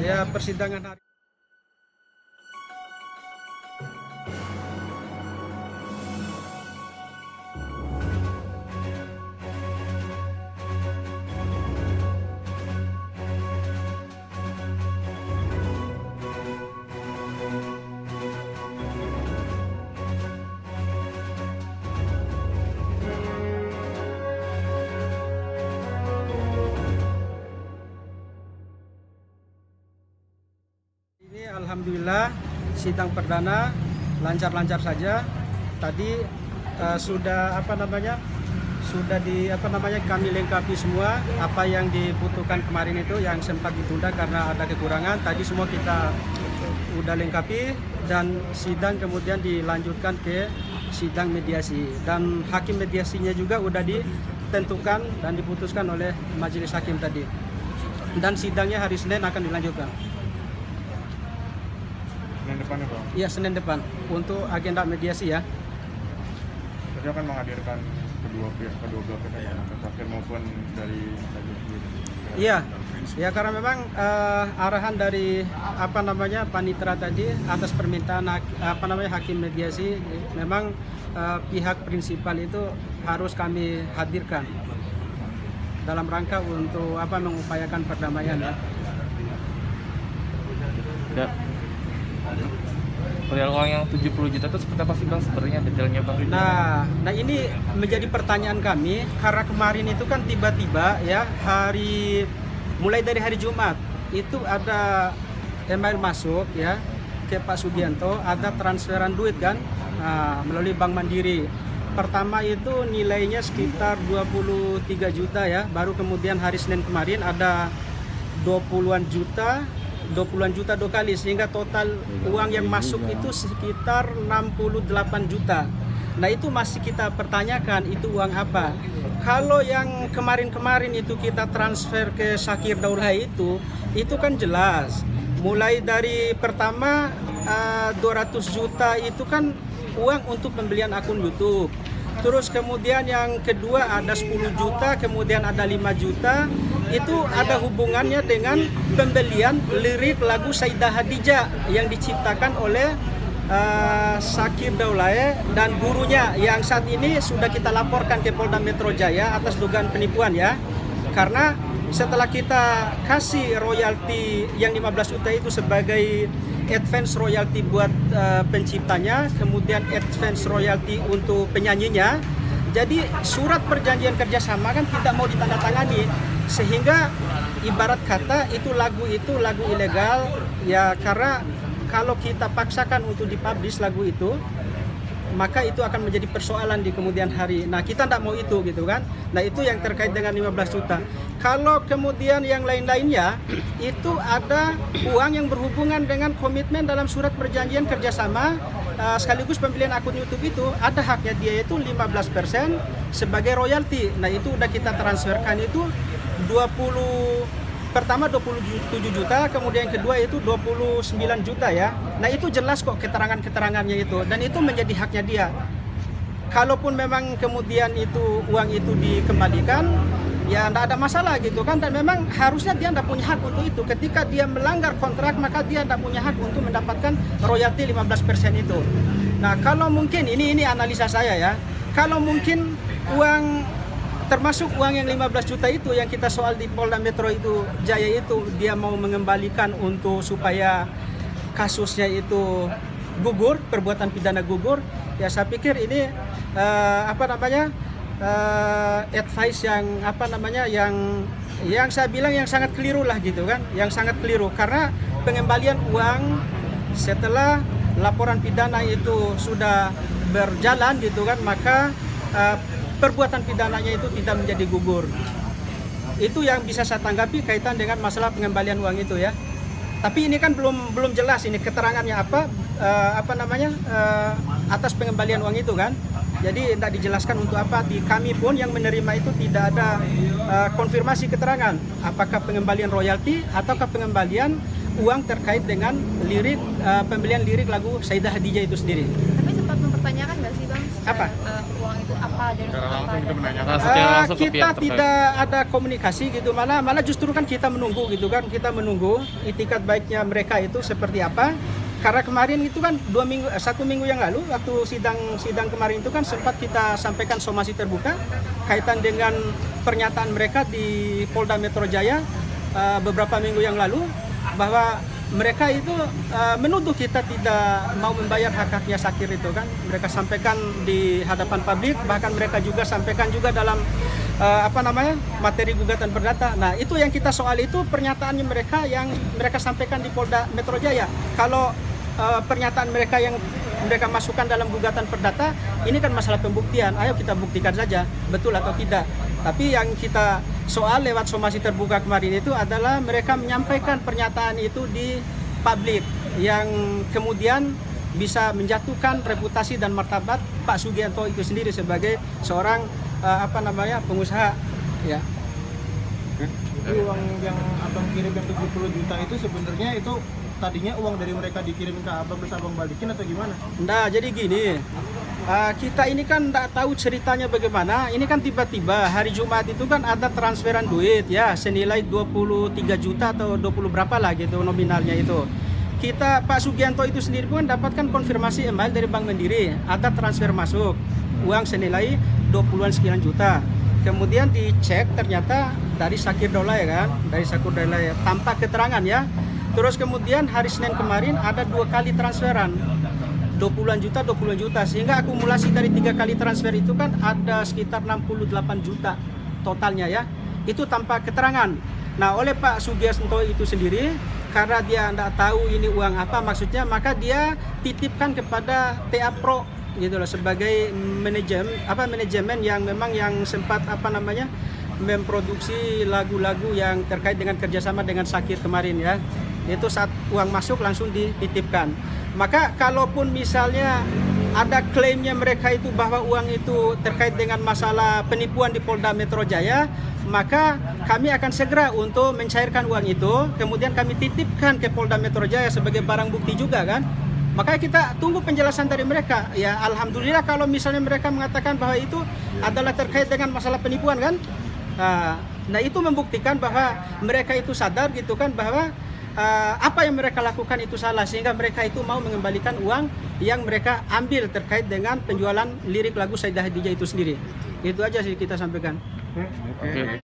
ya persidangan hari ini alhamdulillah sidang perdana lancar-lancar saja. Tadi sudah kami lengkapi semua apa yang dibutuhkan kemarin itu yang sempat ditunda karena ada kekurangan. Tadi semua kita udah lengkapi dan sidang kemudian dilanjutkan ke sidang mediasi dan hakim mediasinya juga udah ditentukan dan diputuskan oleh majelis hakim tadi. Dan sidangnya hari Senin akan dilanjutkan. Senin depan ya Bang? Iya, Senin depan untuk agenda mediasi ya. Jadi akan menghadirkan kedua belah pihak terakhir maupun dari majelis sendiri. Iya, ya karena memang arahan dari panitera tadi atas permintaan hakim mediasi memang pihak prinsipal itu harus kami hadirkan dalam rangka untuk mengupayakan perdamaian ya. Ya. Perihal uang yang 70 juta itu seperti apa sih Bang sebenarnya detailnya Bang? Nah ini menjadi pertanyaan kami karena kemarin itu kan tiba-tiba ya mulai dari hari Jumat itu ada email masuk ya ke Pak Sugianto, ada transferan duit kan melalui Bank Mandiri. Pertama itu nilainya sekitar 23 juta ya, baru kemudian hari Senin kemarin ada 20-an juta dua kali sehingga total uang yang masuk itu sekitar 68 juta. Nah itu masih kita pertanyakan itu uang apa. Kalau yang kemarin-kemarin itu kita transfer ke Syakir Daulay itu kan jelas. Mulai dari pertama 200 juta itu kan uang untuk pembelian akun YouTube. Terus kemudian yang kedua ada 10 juta, kemudian ada 5 juta. Itu ada hubungannya dengan pembelian lirik lagu Sayyidah Hadijah yang diciptakan oleh Syakir Daulay dan gurunya yang saat ini sudah kita laporkan ke Polda Metro Jaya atas dugaan penipuan ya. Karena setelah kita kasih royalti yang 15 juta itu sebagai advance royalti buat penciptanya, kemudian advance royalti untuk penyanyinya. Jadi surat perjanjian kerjasama kan tidak mau ditandatangani, sehingga ibarat kata itu lagu ilegal ya, karena kalau kita paksakan untuk dipublish lagu itu maka itu akan menjadi persoalan di kemudian hari. Nah kita tidak mau itu gitu kan. Nah itu yang terkait dengan 15 juta. Kalau kemudian yang lain-lainnya itu ada uang yang berhubungan dengan komitmen dalam surat perjanjian kerjasama sekaligus pembelian akun YouTube itu ada haknya dia itu 15% sebagai royalti. Nah itu udah kita transferkan itu pertama 27 juta, kemudian yang kedua itu 29 juta ya. Nah itu jelas kok keterangan-keterangannya itu dan itu menjadi haknya dia. Kalaupun memang kemudian itu uang itu dikembalikan ya tidak ada masalah gitu kan, dan memang harusnya dia tidak punya hak untuk itu. Ketika dia melanggar kontrak maka dia tidak punya hak untuk mendapatkan royalti 15% itu. Nah kalau mungkin ini analisa saya ya, kalau mungkin uang termasuk uang yang 15 juta itu yang kita soal di Polda Metro itu Jaya itu dia mau mengembalikan untuk supaya kasusnya itu gugur, perbuatan pidana gugur ya, saya pikir ini advice yang saya bilang yang sangat keliru lah gitu kan, yang sangat keliru karena pengembalian uang setelah laporan pidana itu sudah berjalan gitu kan, maka perbuatan pidananya itu tidak menjadi gugur. Itu yang bisa saya tanggapi kaitan dengan masalah pengembalian uang itu ya. Tapi ini kan belum jelas ini keterangannya atas pengembalian uang itu kan. Jadi tidak dijelaskan untuk apa. Di kami pun yang menerima itu tidak ada konfirmasi keterangan apakah pengembalian royalti ataukah pengembalian uang terkait dengan pembelian lirik lagu Sayyidah Hadijah itu sendiri. Tapi sempat mempertanyakan nggak sih Bang Apa? Uang itu apa dan Secara apa langsung kita dan menanyakan. Secara langsung ke Kita pihak terkait. tidak ada komunikasi gitu, malah justru kan kita menunggu gitu kan, kita menunggu itikat baiknya mereka itu seperti apa. Karena kemarin itu kan 1 minggu yang lalu waktu sidang kemarin itu kan sempat kita sampaikan somasi terbuka kaitan dengan pernyataan mereka di Polda Metro Jaya beberapa minggu yang lalu, bahwa mereka itu menuduh kita tidak mau membayar hak-haknya Syakir itu kan. Mereka sampaikan di hadapan publik, bahkan mereka juga sampaikan juga dalam materi gugatan perdata. Nah, itu yang kita soal itu pernyataannya mereka yang mereka sampaikan di Polda Metro Jaya. Kalau pernyataan mereka yang mereka masukkan dalam gugatan perdata, ini kan masalah pembuktian. Ayo kita buktikan saja betul atau tidak. Tapi yang kita soal lewat somasi terbuka kemarin itu adalah mereka menyampaikan pernyataan itu di publik yang kemudian bisa menjatuhkan reputasi dan martabat Pak Sugianto itu sendiri sebagai seorang pengusaha ya. Jadi uang yang abang kirim yang 70 juta itu sebenarnya itu tadinya uang dari mereka dikirim ke abang terus abang balikin atau gimana? Nah, jadi gini, kita ini kan tidak tahu ceritanya bagaimana. Ini kan tiba-tiba hari Jumat itu kan ada transferan duit ya senilai 23 juta atau 20 berapa lah gitu nominalnya itu. Kita Pak Sugianto itu sendiri pun dapatkan konfirmasi email dari Bank Mandiri, ada transfer masuk uang senilai 20-an sekian juta. Kemudian dicek ternyata dari Syakir Daulay ya kan, dari Syakir Daulay tanpa keterangan ya. Terus kemudian hari Senin kemarin ada 2 kali transferan 20-an juta, sehingga akumulasi dari 3 kali transfer itu kan ada sekitar 68 juta totalnya ya. Itu tanpa keterangan. Nah, oleh Pak Sugianto itu sendiri, karena dia tidak tahu ini uang apa maksudnya, maka dia titipkan kepada TA Pro gitu loh, sebagai manajemen yang memang yang sempat memproduksi lagu-lagu yang terkait dengan kerjasama dengan Syakir kemarin ya. Itu saat uang masuk langsung dititipkan. Maka kalaupun misalnya ada klaimnya mereka itu bahwa uang itu terkait dengan masalah penipuan di Polda Metro Jaya, maka kami akan segera untuk mencairkan uang itu, kemudian kami titipkan ke Polda Metro Jaya sebagai barang bukti juga kan. Makanya kita tunggu penjelasan dari mereka. Ya alhamdulillah kalau misalnya mereka mengatakan bahwa itu adalah terkait dengan masalah penipuan kan. Nah itu membuktikan bahwa mereka itu sadar gitu kan bahwa apa yang mereka lakukan itu salah, sehingga mereka itu mau mengembalikan uang yang mereka ambil terkait dengan penjualan lirik lagu Saidah Hadijah itu sendiri. Itu aja sih kita sampaikan. Oke.